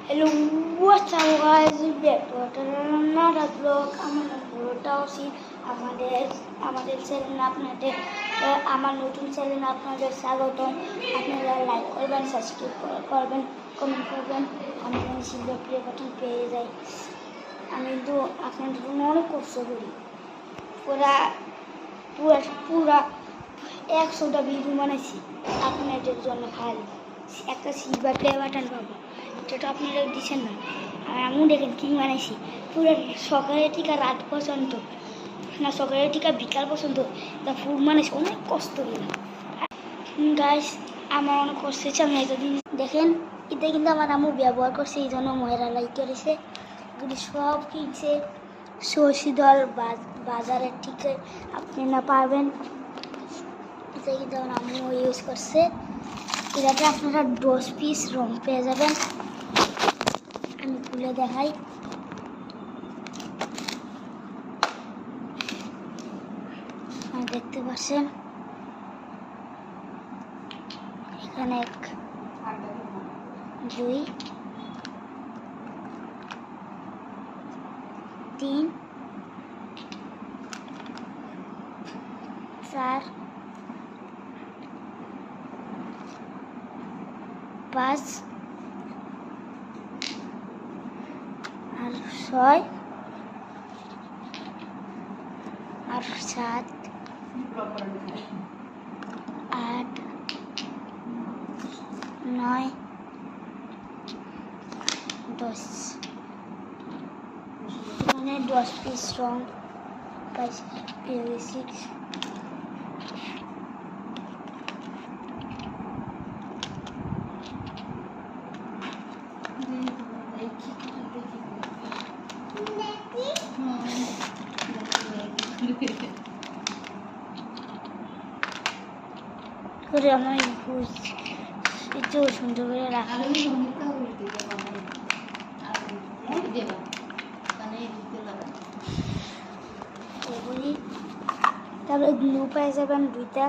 Hello, what's up guys? Back to another vlog. আমাদের channel আমার নতুন চ্যানেল আপনাদের স্বাগতম। আপনারা লাইক করবেন, সাবস্ক্রাইব করবেন, কমেন্ট করবেন। আমি শীঘ্র প্লে বাটন পেয়ে যাই। আমি তো আপনাদের জন্য অনেক কষ্ট করি। পুরা 100টা ভিডিও বানাইছি আপনাদের জন্য। খালি একটা সিলভার প্লে বাটন পাবো, যেটা আপনারা দিচ্ছেন না। আর আমিও দেখেন কি বানাইছি, পুরো সকালের থেকে রাত পর্যন্ত, না সকালের থেকে বিকাল পর্যন্ত ফুল বানাইছি অনেক কষ্ট করে। গাইস, আমার অনেক কষ্ট হচ্ছে। আমি এতদিন দেখেন, এটা কিন্তু আমার আম্মু ব্যবহার করছে, এই জন্য ময়রা লাইক করেছে। এগুলি সব কিনছে শশীদল বাজারের থেকে আপনারা পাবেন। এটা কিন্তু আমার আম্মু ইউজ করছে। এটাতে আপনারা 10 পিস রং পেয়ে যাবেন। আমি খুলে দেখাই। দেখতে পাচ্ছেন এখানে 1 2 3 4 5 আর 6 আর 7 8 9 10 এখানে 10 পিস রং পেয়েছি। করে আমার একটু সুন্দর করে রাখা। তারপরে গ্লু পেয়ে যাবেন 2টা।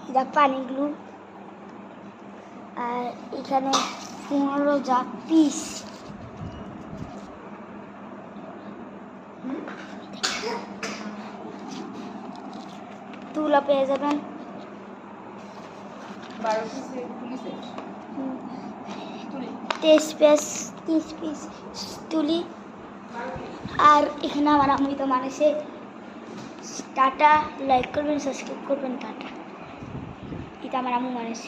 এটা পানি গ্লু। আর এখানে 15 পিস তুলা পেয়ে যাবেন। 30 পিস তুলি। আর এখানে আমার আমি তো মানুষে টাটা, লাইক করবেন, সাবস্ক্রাইব করবেন। টাটা। এটা আমার আম্মু মানুষ।